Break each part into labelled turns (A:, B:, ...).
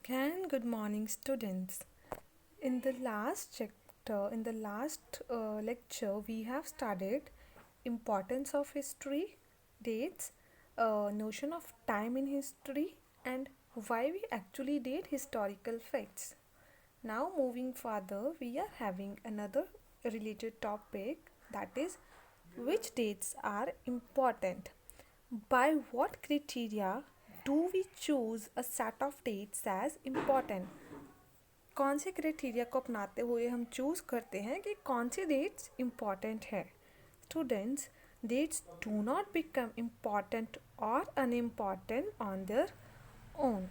A: And good morning, students. In the last chapter, in the last lecture, we have studied importance of history, dates, notion of time in history, and why we actually date historical facts. Now, moving further, we are having another related topic, that is which dates are important. By what criteria do we choose a set of dates as important? कौन से criteria को अपनाते हुए हम choose करते हैं कि कौन सी डेट्स इम्पॉर्टेंट है? Students, dates do not become important or unimportant on their own,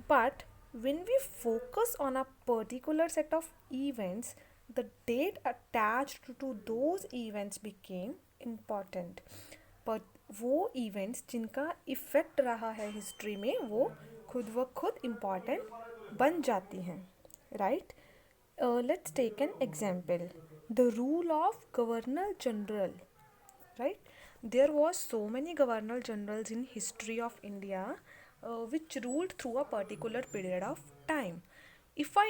A: but when we focus on a particular set of events, the date attached to those events became important. पर वो events जिनका effect रहा है history में वो खुद व खुद इम्पॉर्टेंट बन जाती हैं, right? Let's take an example. The rule of governor general, right? There was so many governor generals in history of India which ruled through a particular period of time. If I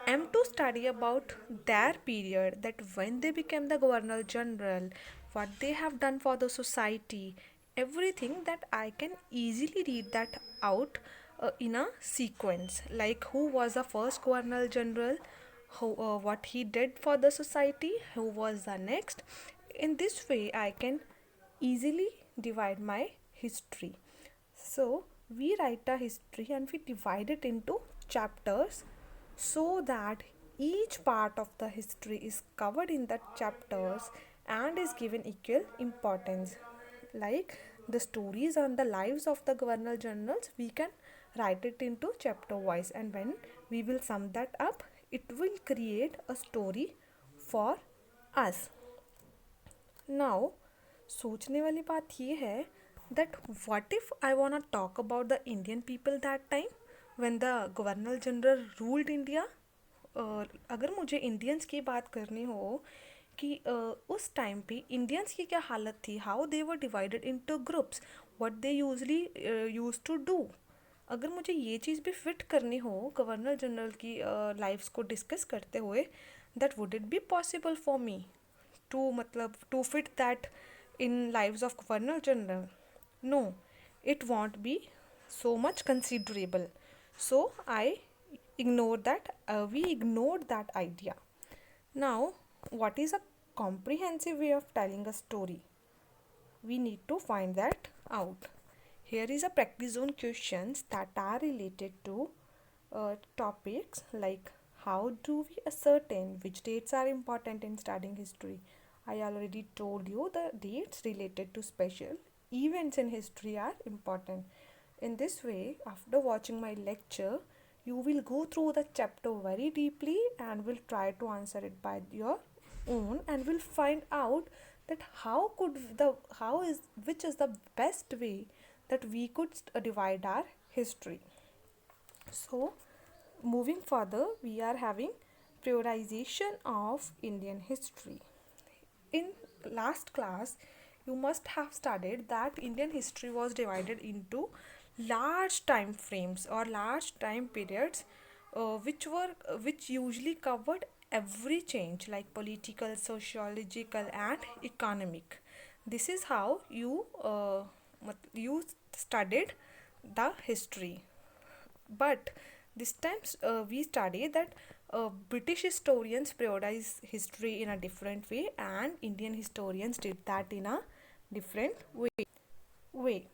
A: am to study about their period, that when they became the governor general, what they have done for the society, everything, that I can easily read that out in a sequence, like who was the first governor general, what he did for the society, who was the next. In this way I can easily divide my history. So we write a history and we divide it into chapters so that each part of the history is covered in the chapters and is given equal importance. Like the stories on the lives of the governor generals, we can write it into chapter wise, and when we will sum that up, it will create a story for us. Now, सोचने वाली बात ये है that what if I wanna talk about the Indian people that time when the Governor General ruled India? अगर मुझे Indians की बात करनी हो कि उस टाइम पे इंडियंस की क्या हालत थी, how they were divided into groups, what they usually use to do, अगर मुझे ये चीज़ भी फिट करनी हो गवर्नर जनरल की लाइफ्स को डिस्कस करते हुए, that would it be possible for me to मतलब to fit that in lives of governor general? No, it won't be so much considerable. So we ignored that idea. Now, what is a comprehensive way of telling a story? We need to find that out. Here is a practice zone questions that are related to topics like how do we ascertain which dates are important in studying history? I already told you the dates related to special events in history are important. In this way, after watching my lecture, you will go through the chapter very deeply and will try to answer it by your own, and will find out that which is the best way that we could divide our history. So, moving further, we are having prioritization of Indian history. In last class, you must have studied that Indian history was divided into large time frames or large time periods, which usually covered every change like political, sociological, and economic. This is how you studied the history. But this time we study that British historians prioritize history in a different way, and Indian historians did that in a different way.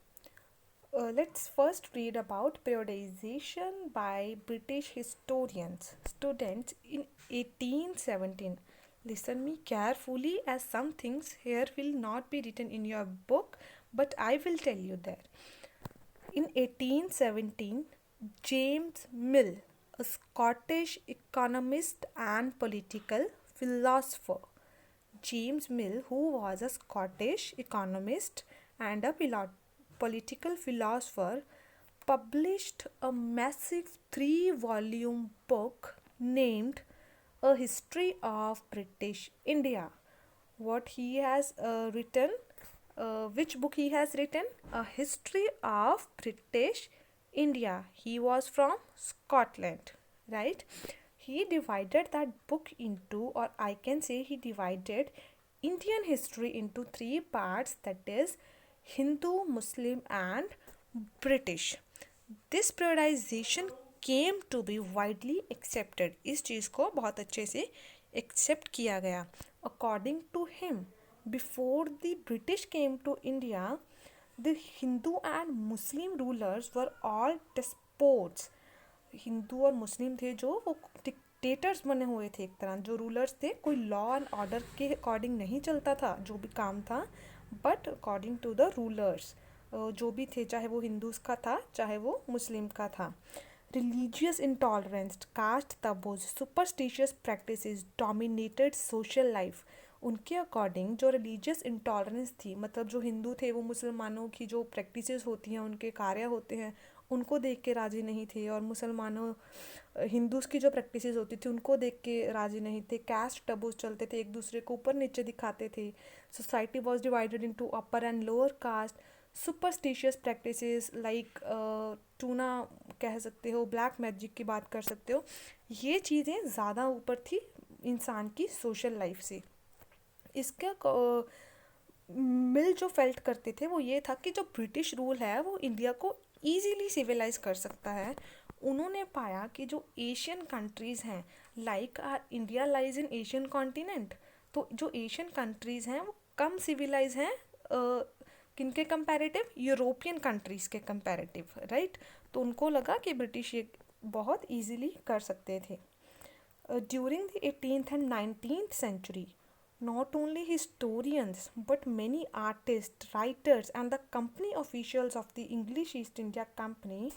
A: Let's first read about periodization by British historians. Students, in 1817, listen me carefully as some things here will not be written in your book, but I will tell you there. In 1817, James Mill, a Scottish economist and political philosopher. James Mill, who was a Scottish economist and a political philosopher, published a massive 3-volume book named A History of British India. What he has written, which book he has written? A History of British India. He was from Scotland, right? He divided that book into, or I can say he divided Indian history into three parts, that is Hindu, Muslim, and British. This prioritization came to be widely accepted. इस चीज़ को बहुत अच्छे से accept किया गया. According to him, before the British came to India, the Hindu and Muslim rulers were all despots. Hindu और मुस्लिम थे जो वो डिक्टेटर्स बने हुए थे, एक तरह जो रूलर्स थे. कोई लॉ एंड ऑर्डर के अकॉर्डिंग नहीं चलता था जो भी काम था, but according to the rulers जो भी थे, चाहे वो हिंदूज का था चाहे वो मुस्लिम का था. Religious intolerance, caste taboos, superstitious practices dominated social life. उनके अकॉर्डिंग जो रिलीजियस इंटॉलरेंस थी, मतलब जो हिंदू थे वो मुसलमानों की जो प्रैक्टिसेस होती हैं, उनके कार्य होते हैं, उनको देख के राज़ी नहीं थे, और मुसलमानों हिंदूज़ की जो प्रैक्टिसेस होती थी उनको देख के राज़ी नहीं थे. कास्ट टबूज चलते थे, एक दूसरे को ऊपर नीचे दिखाते थे. Society was divided into upper and lower caste. Superstitious practices like tuna कह सकते हो, ब्लैक मैजिक की बात कर सकते हो. ये चीज़ें ज़्यादा ऊपर थी इंसान की सोशल लाइफ से. इसका मिल जो फेल्ट करते थे वो ये था कि जो ब्रिटिश रूल है वो इंडिया को ईजीली सिविलाइज कर सकता है. उन्होंने पाया कि जो एशियन कंट्रीज़ हैं, like R India lies in Asian continent, तो जो एशियन कंट्रीज़ हैं वो कम सिविलाइज हैं किनके कंपैरेटिव, यूरोपियन कंट्रीज़ के कंपैरेटिव, राइट. तो उनको लगा कि ब्रिटिश ये बहुत ईजीली कर सकते थे. During the 18th and 19th century, not only historians but many artists, writers, and the company officials of the English East India Company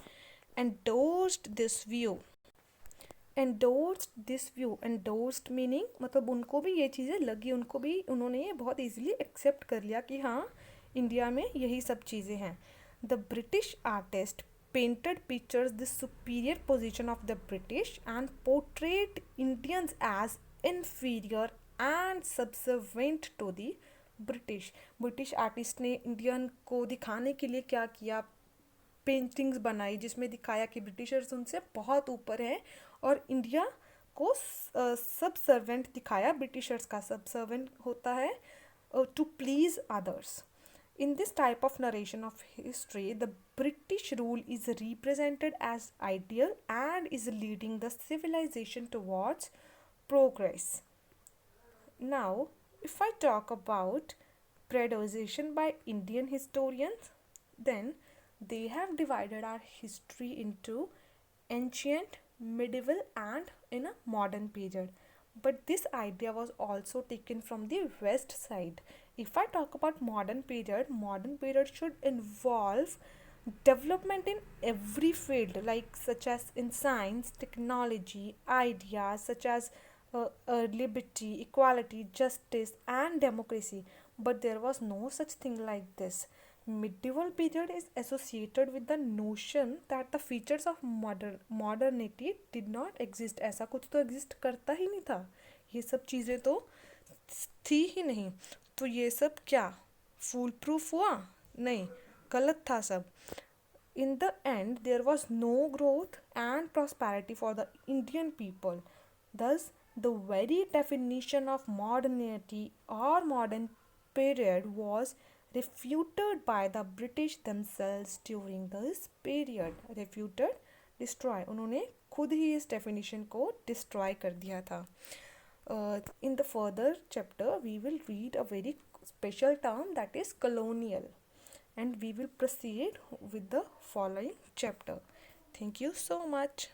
A: endorsed this view. Endorsed meaning मतलब उनको भी ये चीज़ें लगी, उनको भी उन्होंने ये बहुत इजीली एक्सेप्ट कर लिया कि हाँ इंडिया में यही सब चीज़ें हैं. The British artist painted pictures the superior position of the British and portrayed Indians as inferior and subservient to the British. British artist ने इंडियन को दिखाने के लिए क्या किया, पेंटिंग्स बनाई जिसमें दिखाया कि ब्रिटिशर्स उनसे बहुत ऊपर हैं, और इंडिया को सब सर्वेंट दिखाया. ब्रिटिशर्स का सब सर्वेंट होता है to please others. In this type of narration of history, the British rule is represented as ideal and is leading the civilization towards progress. Now, if I talk about prioritization by Indian historians, then they have divided our history into ancient, medieval, and in a modern period. But this idea was also taken from the west side. If I talk about modern period should involve development in every field, like such as in science, technology, ideas such as liberty, equality, justice, and democracy. But there was no such thing like this. Medieval period is associated with the notion that the features of modernity did not exist. ऐसा कुछ तो exist करता ही नहीं था, ये सब चीज़ें तो थी ही नहीं. तो ये सब क्या फूल प्रूफ हुआ? नहीं, गलत था सब. In the end, there was no growth and prosperity for the Indian people. Thus, the very definition of modernity or modern period was refuted by the British themselves during this period. Refuted, destroy. उन्होंने खुद ही इस definition को destroy कर दिया था. In the further chapter, we will read a very special term, that is colonial, and we will proceed with the following chapter. Thank you so much.